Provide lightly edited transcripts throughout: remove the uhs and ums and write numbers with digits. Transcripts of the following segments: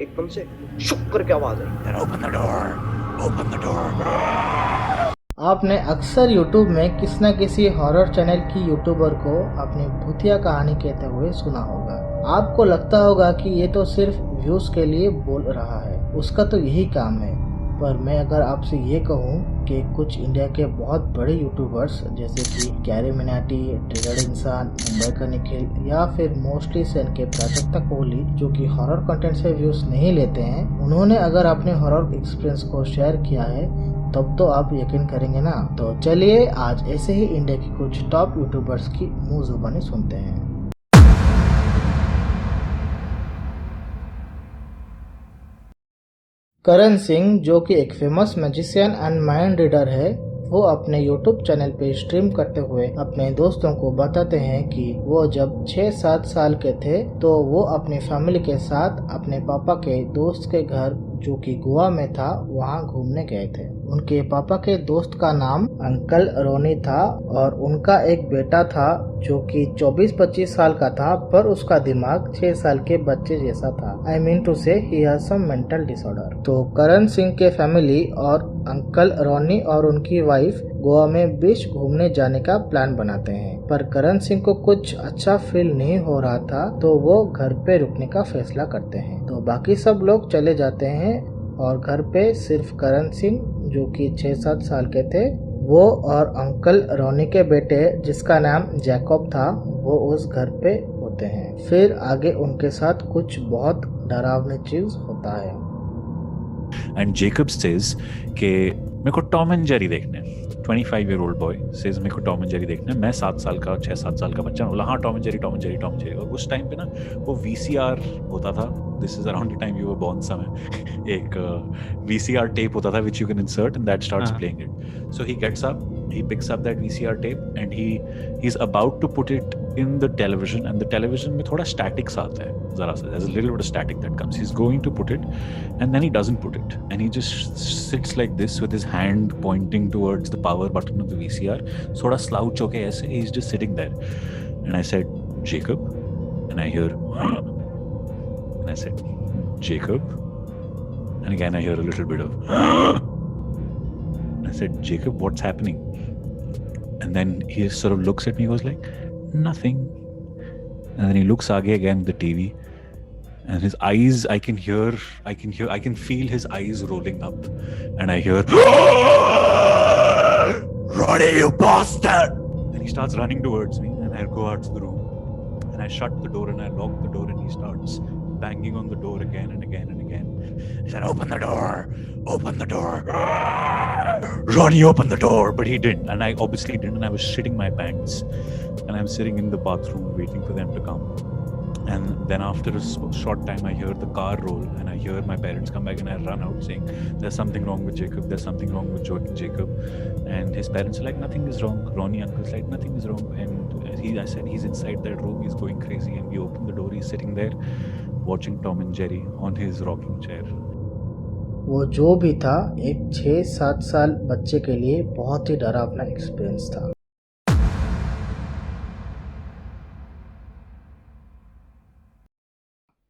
एकदम से शुक करके आवाज आई, open the door, open the door. आपने अक्सर YouTube में किसी न किसी हॉरर चैनल की यूट्यूबर को अपनी भूतिया कहानी कहते हुए सुना होगा। आपको लगता होगा कि ये तो सिर्फ व्यूज के लिए बोल रहा है, उसका तो यही काम है। पर मैं अगर आपसे ये कहूँ कि कुछ इंडिया के बहुत बड़े यूट्यूबर्स जैसे कि कैरी मिनाटी, ट्रिगर्ड इंसान, मुंबई का निखिल या फिर मोस्टली सेन के प्राजक्ता कोहली जो कि हॉरर कंटेंट से व्यूज नहीं लेते हैं, उन्होंने अगर अपने हॉरर एक्सपीरियंस को शेयर किया है तब तो आप यकीन करेंगे ना। तो चलिए आज ऐसे ही इंडिया की कुछ टॉप यूट्यूबर्स की मुंह जुबानी सुनते हैं। करण सिंह जो कि एक famous magician and mind reader है, वो अपने YouTube चैनल पे स्ट्रीम करते हुए अपने दोस्तों को बताते हैं कि वो जब 6-7 साल के थे तो वो अपनी फैमिली के साथ अपने पापा के दोस्त के घर जो कि गोवा में था वहाँ घूमने गए थे। उनके पापा के दोस्त का नाम अंकल रोनी था और उनका एक बेटा था जो कि 24-25 साल का था, पर उसका दिमाग 6 साल के बच्चे जैसा था। आई मीन टू से ही हैज सम मेंटल डिसऑर्डर। तो करण सिंह के फैमिली और अंकल रोनी और उनकी वाइफ गोवा में बीच घूमने जाने का प्लान बनाते हैं, पर करण सिंह को कुछ अच्छा फील नहीं हो रहा था तो वो घर पे रुकने का फैसला करते हैं। तो बाकी सब लोग चले जाते हैं और घर पे सिर्फ करण सिंह जो कि 6-7 साल के थे, वो और अंकल रोनी के बेटे जिसका नाम जैकब था, वो उस घर पे होते हैं। फिर आगे उनके साथ कुछ बहुत डरावनी चीज होता है। And Jacob says कि मेरे को टॉम एंड जेरी देखने हैं। 25-year-old boy says मेरे को टॉम एंड जेरी देखना है। मैं 7 साल का 6-7 साल का बच्चा बोला हाँ Tom and Jerry Tom and Jerry Tom and Jerry. और उस टाइम पे ना वो VCR होता था, this is around the time you were born समय, एक VCR टेप होता था which you can insert and that starts playing it. So he gets up, he picks up that VCR tape and he's about to put it in the television, and the television में थोड़ा static सा आता है जरा सा, there's a little bit of static that comes. He's going to put it and then he doesn't put it and he just sits like this with his hand pointing towards the power button of the VCR, थोड़ा slouch होके ऐसे, he's just sitting there. And I said, Jacob? And I hear and I said, Jacob? And again I hear a little bit of I said, Jacob, what's happening? And then he sort of looks at me, goes like, nothing. And then he looks again at the TV, and his eyes, I can feel his eyes rolling up, and I hear, Ronnie, you bastard! And he starts running towards me, and I go out to the room, and I shut the door and I lock the door, and he starts banging on the door again and again and again. He said, open the door, open the door, Ronnie, open the door. But he didn't, and I obviously didn't, and I was shitting my pants, and I'm sitting in the bathroom waiting for them to come. And then after a short time I hear the car roll and I hear my parents come back and I run out saying, there's something wrong with Jacob, there's something wrong with Jacob. And his parents are like, nothing is wrong. Ronnie uncle's like, nothing is wrong. And I said, he's inside that room, he's going crazy. And we open the door, he's sitting there watching Tom and Jerry on his rocking chair. वो जो भी था, एक 6-7 साल बच्चे के लिए बहुत ही डरावना एक्सपीरियंस था।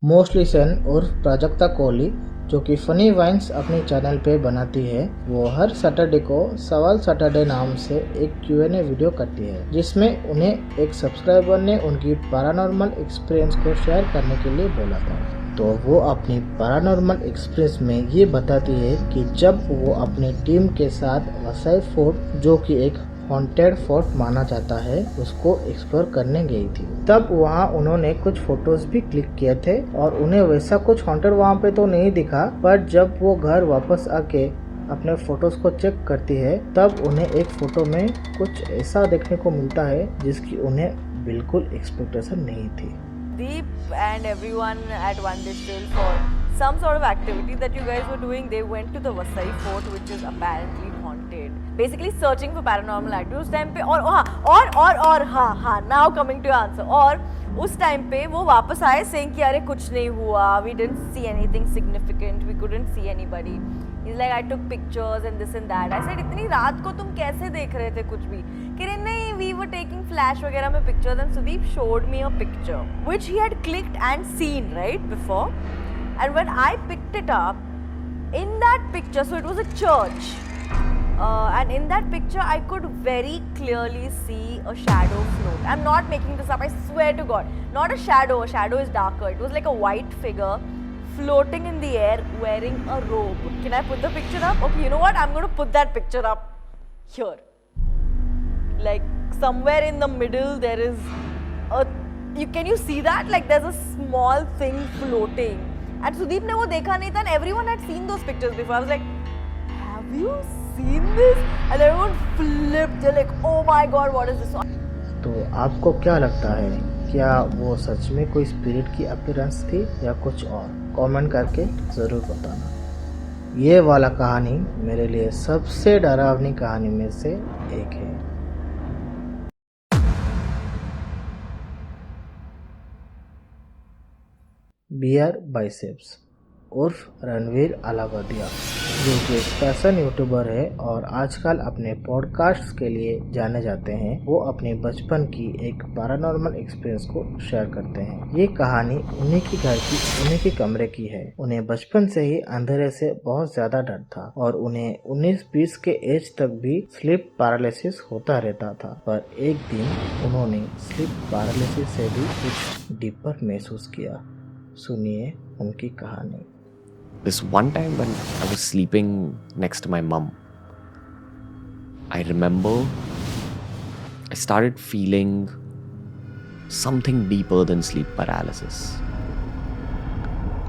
मोस्टली सेन उर्फ प्राजक्ता कोहली जो कि फनी वाइन्स अपने चैनल पे बनाती है, वो हर सैटरडे को सवाल सैटरडे नाम से एक Q&A वीडियो करती है जिसमें उन्हें एक सब्सक्राइबर ने उनकी पैरानॉर्मल एक्सपीरियंस को शेयर करने के लिए बोला था। तो वो अपनी पैरानॉर्मल एक्सपीरियंस में ये बताती है कि जब वो अपनी टीम के साथ वसाई फोर्ट जो कि एक हॉन्टेड फोर्ट माना जाता है उसको एक्सप्लोर करने गई थी, तब वहाँ उन्होंने कुछ फोटोज भी क्लिक किए थे और उन्हें वैसा कुछ हॉन्टेड वहाँ पे तो नहीं दिखा, पर जब वो घर वापस आके अपने फोटोज को चेक करती है तब उन्हें एक फोटो में कुछ ऐसा देखने को मिलता है जिसकी उन्हें बिल्कुल एक्सपेक्टेशन नहीं थी। Deep and everyone at One Digital for some sort of activity that you guys were doing. They went to the Vasai Fort, which is apparently haunted. Basically searching for paranormal activity. उस time पे और now coming to your answer. और उस time पे वो वापस आए saying कि अरे कुछ नहीं हुआ, we didn't see anything significant, we couldn't see anybody. He's like, I took pictures and this and that. I said, इतनी रात को तुम कैसे देख रहे थे कुछ भी? कह रहे नहीं, we were taking flash वगैरह में pictures and Sudeep showed me a picture which he had clicked and seen right before. And when I picked it up, in that picture, so it was a church, and in that picture I could very clearly see a shadow float. I'm not making this up, I swear to God. Not a shadow is darker. It was like a white figure floating in the air wearing a robe. Can I put the picture up? Okay, you know what? I'm going to put that picture up here. Like somewhere in the middle there is a, can you see that? Like there's a small thing floating. And Sudeep ne wo dekha nahi tha, and everyone had seen those pictures before. I was like, have you seen this? And everyone flipped. They're like, oh my god, what is this? तो आपको क्या लगता है, क्या वो सच में कोई spirit की अपीयरेंस थी या कुछ और? कमेंट करके ज़रूर बताना। ये वाला कहानी मेरे लिए सबसे डरावनी कहानी में से एक है। बियर बाइसेप्स उर्फ रणवीर अलावदिया, जो कि एक फैशन यूट्यूबर है और आजकल अपने पॉडकास्ट्स के लिए जाने जाते हैं, वो अपने बचपन की एक पैरानॉर्मल एक्सपीरियंस को शेयर करते हैं। ये कहानी उन्हीं की घर की, उन्हीं के कमरे की है। उन्हें बचपन से ही अंधेरे से बहुत ज्यादा डर था और उन्हें 19-20 के एज तक भी स्लीप पैरालिसिस होता रहता था। पर एक दिन उन्होंने स्लीप पैरालिसिस से भी कुछ डीपर महसूस किया। सुनिए उनकी कहानी। This one time when I was sleeping next to my mum, I remember I started feeling something deeper than sleep paralysis.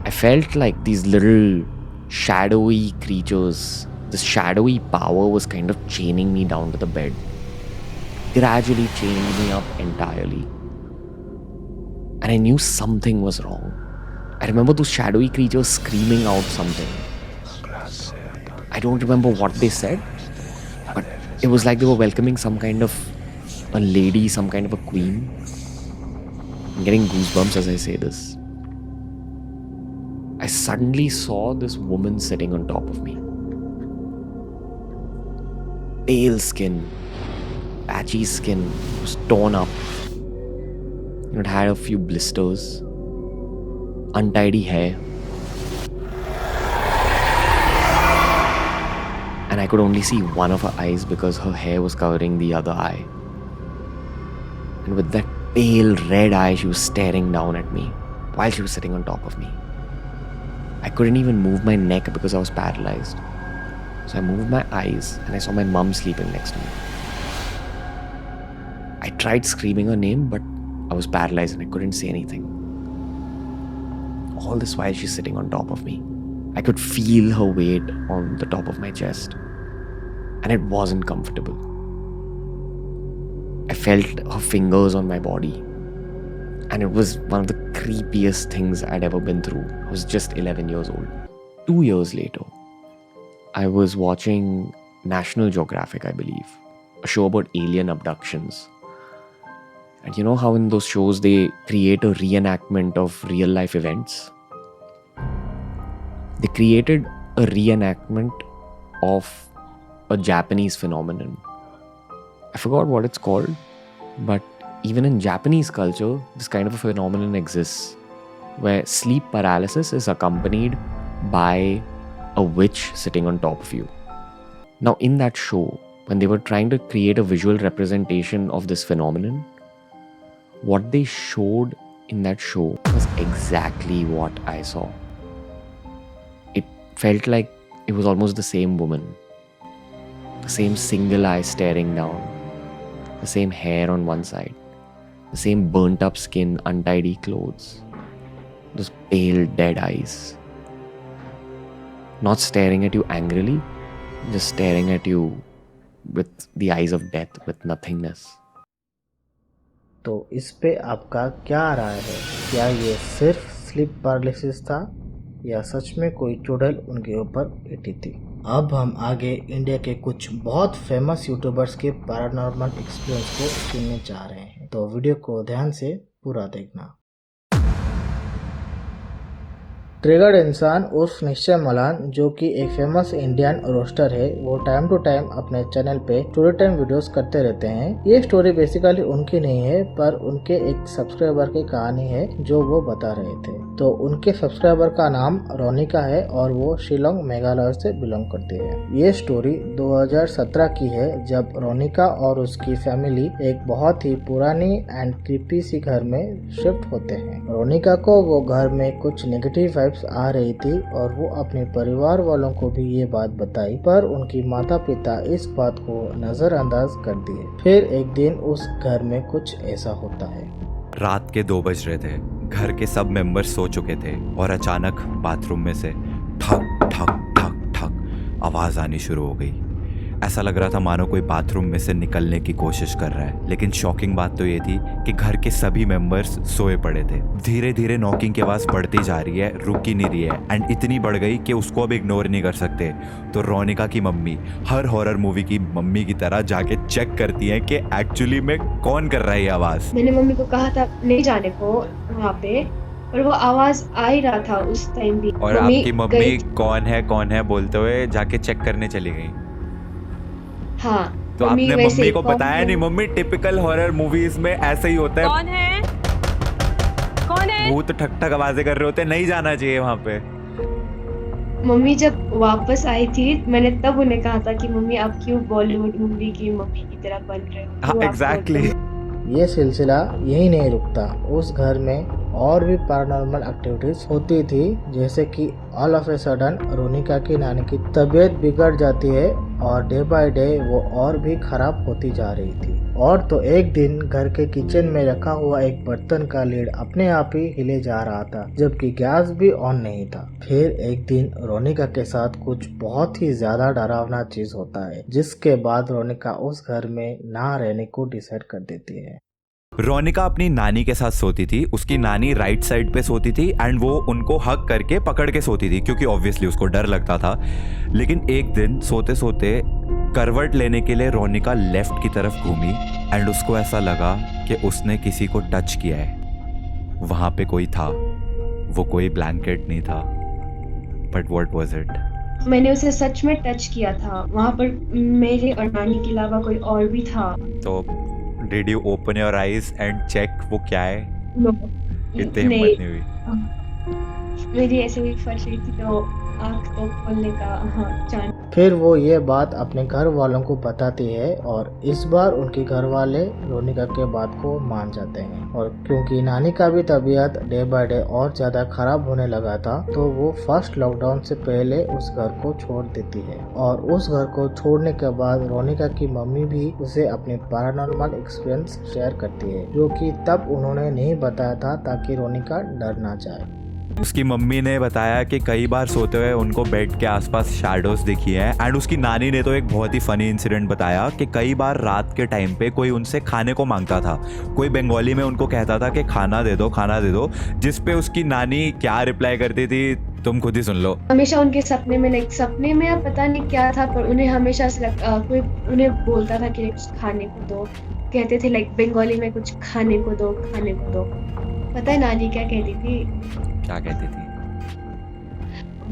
I felt like these little shadowy creatures, this shadowy power was kind of chaining me down to the bed, gradually chaining me up entirely. And I knew something was wrong. I remember those shadowy creatures screaming out something. I don't remember what they said, but it was like they were welcoming some kind of a lady, some kind of a queen. I'm getting goosebumps as I say this. I suddenly saw this woman sitting on top of me. Pale skin, patchy skin, was torn up. It had a few blisters. Untidy hair, and I could only see one of her eyes because her hair was covering the other eye. And with that pale red eye, she was staring down at me while she was sitting on top of me. I couldn't even move my neck because I was paralyzed. So I moved my eyes and I saw my mum sleeping next to me. I tried screaming her name, but I was paralyzed and I couldn't say anything. All this while she's sitting on top of me. I could feel her weight on the top of my chest, and it wasn't comfortable. I felt her fingers on my body, and it was one of the creepiest things I'd ever been through. I was just 11 years old. 2 years later, I was watching National Geographic, I believe, a show about alien abductions. And you know how in those shows they create a reenactment of real life events? They created a reenactment of a Japanese phenomenon. I forgot what it's called, but even in Japanese culture, this kind of a phenomenon exists where sleep paralysis is accompanied by a witch sitting on top of you. Now, in that show, when they were trying to create a visual representation of this phenomenon, what they showed in that show was exactly what I saw. It felt like it was almost the same woman. The same single eye staring down. The same hair on one side. The same burnt up skin, untidy clothes. Those pale dead eyes. Not staring at you angrily, just staring at you with the eyes of death, with nothingness. तो इस पे आपका क्या राय है? क्या ये सिर्फ sleep paralysis था या सच में कोई चुड़ैल उनके ऊपर बैठी थी? अब हम आगे इंडिया के कुछ बहुत फेमस यूट्यूबर्स के पैरानॉर्मल एक्सपीरियंस को सुनने जा रहे हैं, तो वीडियो को ध्यान से पूरा देखना। ट्रिगर्ड इंसान उर्फ निश्चय मलान, जो कि एक फेमस इंडियन रोस्टर है, वो टाइम टू टाइम अपने चैनल पे स्टोरी टाइम वीडियोस करते रहते हैं। ये स्टोरी बेसिकली उनकी नहीं है, पर उनके एक सब्सक्राइबर की कहानी है जो वो बता रहे थे। तो उनके सब्सक्राइबर का नाम रोनिका है और वो शिलोंग मेघालय से बिलोंग करती है। ये स्टोरी 2017 की है, जब रोनिका और उसकी फैमिली एक बहुत ही पुरानी एंड क्रीपी सी घर में शिफ्ट होते हैं। रोनिका को वो घर में कुछ नेगेटिव वाइब्स आ रही थी और वो अपने परिवार वालों को भी ये बात बताई, पर उनकी माता पिता इस बात को नजरअंदाज कर दिए। फिर एक दिन उस घर में कुछ ऐसा होता है। रात के 2 बज रहे थे। घर के सब मेंबर्स सो चुके थे और अचानक बाथरूम में से ठक ठक ठक ठक आवाज आनी शुरू हो गई। ऐसा लग रहा था मानो कोई बाथरूम में से निकलने की कोशिश कर रहा है। लेकिन शॉकिंग बात तो ये थी कि घर के सभी मेंबर्स सोए पड़े थे। धीरे धीरे नॉकिंग की आवाज बढ़ती जा रही है, रुक ही नहीं रही है, एंड इतनी बढ़ गई कि उसको अब इग्नोर नहीं कर सकते। तो रोनिका की मम्मी हर हॉरर मूवी की मम्मी की तरह जाके चेक करती है कि एक्चुअली में कौन कर रहा है ये आवाज। मैंने मम्मी को कहा था नहीं जाने को वहाँ पे, पर वो आवाज आ ही रहा था उस टाइम भी। और आपकी मम्मी कौन है बोलते हुए जाके चेक करने चली गई। हाँ, तो आपने मम्मी को बताया नहीं? मम्मी टिपिकल हॉरर मूवीज में ऐसे ही होता है। कौन है भूत ठक ठक आवाजें कर रहे होते हैं, नहीं जाना चाहिए वहाँ पे। मम्मी जब वापस आई थी, मैंने तब उन्हें कहा था कि मम्मी आप क्यों बॉलीवुड मूवी की मम्मी की तरह बन रहे हो। हाँ, एग्जैक्टली। ये सिलसिला यही नहीं रुकता। उस घर में और भी पैरानॉर्मल एक्टिविटीज होती थी, जैसे कि all of a sudden Ronika की नानी की तबीयत बिगड़ जाती है और डे बाय डे वो और भी खराब होती जा रही थी। और तो एक दिन घर के किचन में रखा हुआ एक बर्तन का लीड अपने आप ही हिले जा रहा था, जबकि गैस भी ऑन नहीं था। फिर एक दिन रोनिका के साथ कुछ बहुत ही ज्यादा डरावना चीज होता है, जिसके बाद रोनिका उस घर में ना रहने को डिसाइड कर देती है। रोनिका अपनी नानी के साथ सोती थी। उसकी नानी राइट साइड पे सोती थी एंड वो उनको हक करके पकड़ के सोती थी, क्योंकि ऑब्वियसली उसको डर लगता था। लेकिन एक दिन सोते सोते करवट लेने के लिए रोनिका लेफ्ट की तरफ घूमी एंड उसको ऐसा लगा कि उसने किसी को टच किया है। वहां पे कोई था, वो कोई ब्लैंकेट नहीं था, बट व्हाट वाज इट? मैंने उसे सच में टच किया था। वहाँ पर मेरे और नानी के अलावा कोई और भी था। तो did you open your eyes and check वो क्या है? नो, इतनी हिम्मत नहीं हुई। मेरी ऐसे भी फट रही थी तो आँख तो खोलने का चांस। फिर वो ये बात अपने घर वालों को बताती है और इस बार उनके घर वाले रोनिका के बात को मान जाते हैं। और क्योंकि नानी का भी तबीयत डे बाय डे और ज्यादा खराब होने लगा था, तो वो फर्स्ट लॉकडाउन से पहले उस घर को छोड़ देती है। और उस घर को छोड़ने के बाद रोनिका की मम्मी भी उसे अपने पैरानॉर्मल एक्सपीरियंस शेयर करती है, जो कि तब उन्होंने नहीं बताया था ताकि रोनिका डर ना जाए। उसकी मम्मी ने बताया कि कई बार सोते हुए उनको बेड के आसपास शैडोज दिखी हैं। एंड उसकी नानी ने तो एक बहुत ही फनी इंसिडेंट बताया कि कई बार रात के टाइम पे कोई उनसे खाने को मांगता था। कोई बंगाली में उनको कहता था कि खाना दे दो, खाना दे दो, जिस पे उसकी नानी क्या रिप्लाई करती थी तुम खुद ही सुन लो। हमेशा उनके सपने में सपने में अब पता नहीं क्या था, पर उन्हें हमेशा कोई उन्हें बोलता था कि कुछ खाने को दो। कहते थे बंगाली में कुछ खाने को दो, खाने को दो। पता है नानी क्या कहती थी? क्या कहती थी?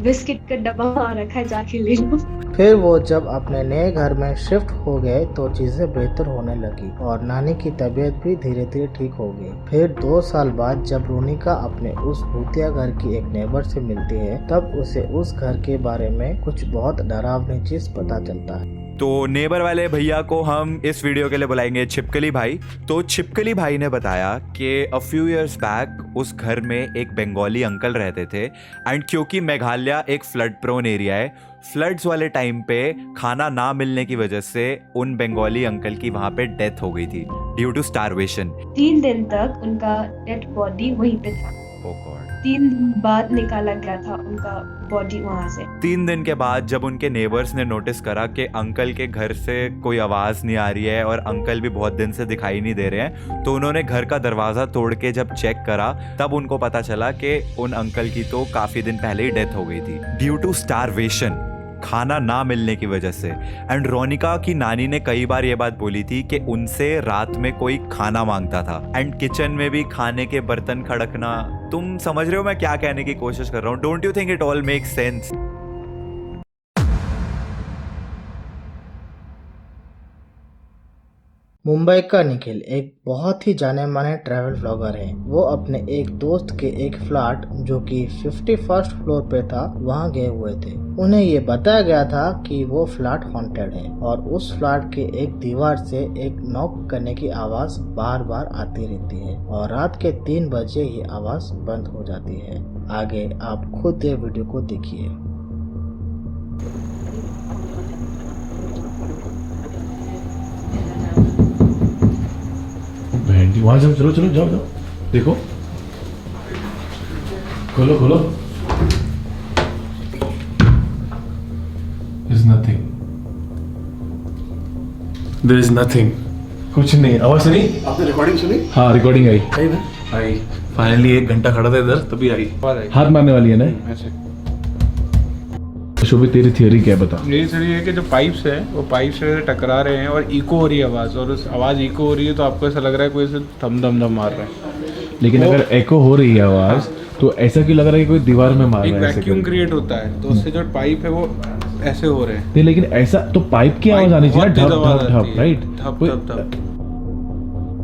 बिस्किट का डब्बा वहाँ रखा है, जाके ले लो। फिर वो जब अपने नए घर में शिफ्ट हो गए तो चीजें बेहतर होने लगी और नानी की तबीयत भी धीरे धीरे ठीक हो गई। फिर 2 साल बाद जब रोनिका अपने उस भूतिया घर की एक नेबर से मिलती है, तब उसे उस घर के बारे में कुछ बहुत डरावनी चीज पता चलता है। तो नेबर वाले भैया को हम इस वीडियो के लिए बुलाएंगे छिपकली भाई। तो छिपकली भाई ने बताया कि अ फ्यू इयर्स बैक उस घर में एक बंगाली अंकल रहते थे। एंड क्योंकि मेघालय एक फ्लड प्रोन एरिया है, फ्लड्स वाले टाइम पे खाना ना मिलने की वजह से उन बंगाली अंकल की वहां पे डेथ हो गई थी ड्यू टू स्टारवेशन। 3 दिन तक उनका डेड बॉडी वहीं पे था। Oh God. 3 दिन बाद निकाला गया था उनका बॉडी वहाँ से। 3 दिन के बाद जब उनके नेबर्स ने नोटिस करा कि अंकल के घर से कोई आवाज नहीं आ रही है और अंकल भी बहुत दिन से दिखाई नहीं दे रहे हैं, तो उन्होंने घर का दरवाजा तोड़ के जब चेक करा, तब उनको पता चला कि उन अंकल की तो काफी दिन पहले ही डेथ हो गई थी ड्यू टू स्टारवेशन, खाना ना मिलने की वजह से। एंड रोनिका की नानी ने कई बार ये बात बोली थी कि उनसे रात में कोई खाना मांगता था एंड किचन में भी खाने के बर्तन खड़कना तुम समझ रहे हो मैं क्या कहने की कोशिश कर रहा हूँ? Don't you think it all make sense? Mumbai का निखिल एक बहुत ही जाने माने ट्रैवल ब्लॉगर है। वो अपने एक दोस्त के एक फ्लैट जो कि 51st फ्लोर पे था वहाँ गए हुए थे। उन्हें ये बताया गया था कि वो फ्लैट हॉन्टेड है और उस फ्लैट के एक दीवार से एक नॉक करने की आवाज बार बार आती रहती है और रात के 3 बजे ये आवाज बंद हो जाती है। आगे आप खुद ये वीडियो को देखिए। वहां जाओ, चलो चलो जाओ जाओ, देखो, खोलो खोलो। There's nothing. There is nothing. कुछ नहीं, आवाज सुनी? आपने रिकॉर्डिंग सुनी? हाँ, रिकॉर्डिंग आई। आई फाइनली 1 घंटा खड़ा था इधर, तभी आई। हाथ मारने वाली है ना? शोभी, तेरी थियरी क्या है, बता। मेरी थियरी है कि जो पाइप्स है वो पाइप से टकरा रहे हैं और इको हो रही है आवाज़, और उस आवाज़ इको हो रही है तो आपको ऐसा लग रहा है कोई से धम धम धम मार रहा है। लेकिन अगर एको हो रही है आवाज तो ऐसा क्यों लग रहा है कि कोई दीवार में मार एक रहा है? ऐसे वैक्यूम करके। क्रिएट होता है तो उससे जो पाइप है वो ऐसे हो रहे हैं। नहीं, लेकिन ऐसा तो पाइप की आवाज आनी चाहिए, बहुत ढप तेज आवाज ढप आती ढप, है। राइट? धप कोई- धप धप।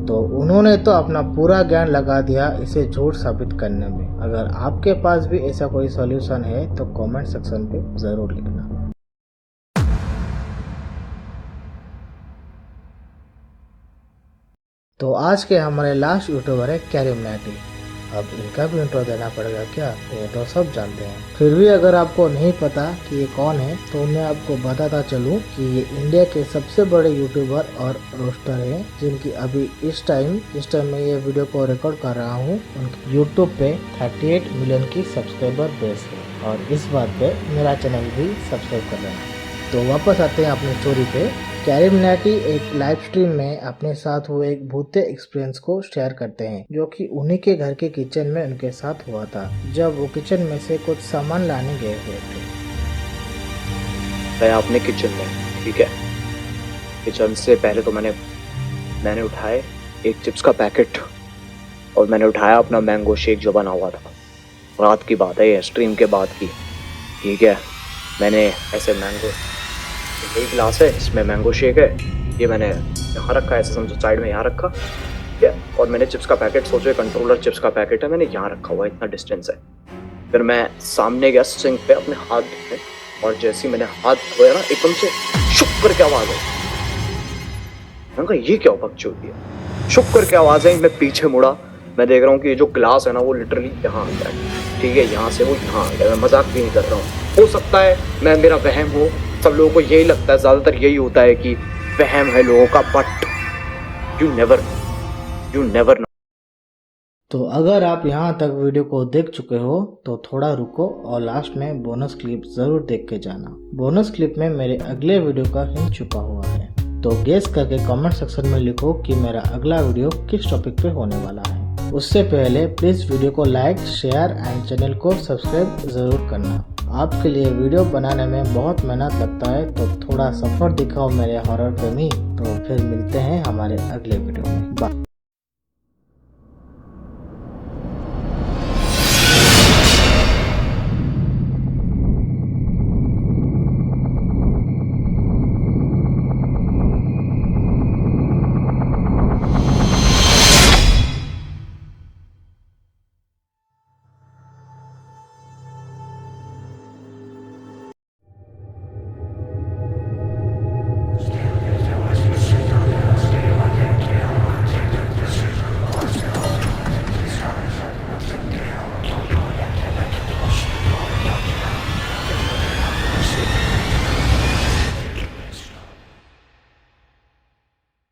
तो उन्होंने तो अपना पूरा ज्ञान लगा दिया इसे झूठ साबित करने में। अगर आपके पास भी ऐसा कोई सॉल्यूशन है तो कमेंट सेक्शन पे जरूर लिखना। तो आज के हमारे लास्ट यूट्यूबर है कैरिमनाटी। अब इनका भी इंट्रो देना पड़ेगा क्या? ये तो सब जानते हैं। फिर भी अगर आपको नहीं पता कि ये कौन है तो मैं आपको बताता चलूं कि ये इंडिया के सबसे बड़े यूट्यूबर और रोस्टर हैं, जिनकी अभी इस टाइम मैं ये वीडियो को रिकॉर्ड कर रहा हूँ, उनकी यूट्यूब पे 38 मिलियन की सब्सक्राइबर बेस है और इस बात पे मेरा चैनल भी सब्सक्राइब कर लेना। तो वापस आते हैं अपनी स्टोरी पे। कैरिमनाटी एक लाइव स्ट्रीम में अपने साथ हुए एक भूते एक्सपीरियंस को शेयर करते हैं, जो कि उन्हीं के घर के किचन में उनके साथ हुआ था, जब वो किचन में से कुछ सामान लाने गए हुए थे। मैं अपने किचन में, ठीक है, किचन से पहले तो मैंने उठाए एक चिप्स का पैकेट और मैंने उठाया अपना मैंगो शेक जो बना हुआ था। रात की बात है, ये स्ट्रीम के बाद की, ठीक है। मैंने ऐसे मैंगो, एक गिलास है इसमें मैंगो शेक है, ये मैंने यहाँ रखा है, ऐसे समझो साइड में यहाँ रखा, ठीक है। और मैंने चिप्स का पैकेट, सोचो कंट्रोलर चिप्स का पैकेट है, मैंने यहाँ रखा हुआ है, इतना डिस्टेंस है। फिर मैं सामने गया सिंक पे अपने हाथ धोने, और जैसे ही मैंने हाथ धोया ना, एकदम से शुक करके आवाज आई। मैंने कहा ये क्या बकचोदी है, शुक करके आवाज आई। मैं पीछे मुड़ा, मैं देख रहा हूँ कि ये जो ग्लास है ना वो लिटरली यहाँ आ गया, ठीक है, यहाँ से वो यहाँ आ गया। मैं मजाक भी नहीं कर रहा हूँ। हो सकता है मेरा वहम हो, सब लोगों को यही लगता है, ज़्यादातर यही होता है कि वहम है लोगों का, बट यू नेवर नो। तो अगर आप यहाँ तक वीडियो को देख चुके हो तो थोड़ा रुको और लास्ट में बोनस क्लिप जरूर देख के जाना। बोनस क्लिप में मेरे अगले वीडियो का हिंट छुपा हुआ है, तो गेस करके कमेंट सेक्शन में लिखो कि मेरा अगला वीडियो किस टॉपिक पे होने वाला है। उससे पहले प्लीज वीडियो को लाइक, शेयर एंड चैनल को सब्सक्राइब जरूर करना। आपके लिए वीडियो बनाने में बहुत मेहनत लगता है, तो थोड़ा सफर दिखाओ मेरे हॉरर प्रेमी। तो फिर मिलते हैं हमारे अगले वीडियो में। बाय।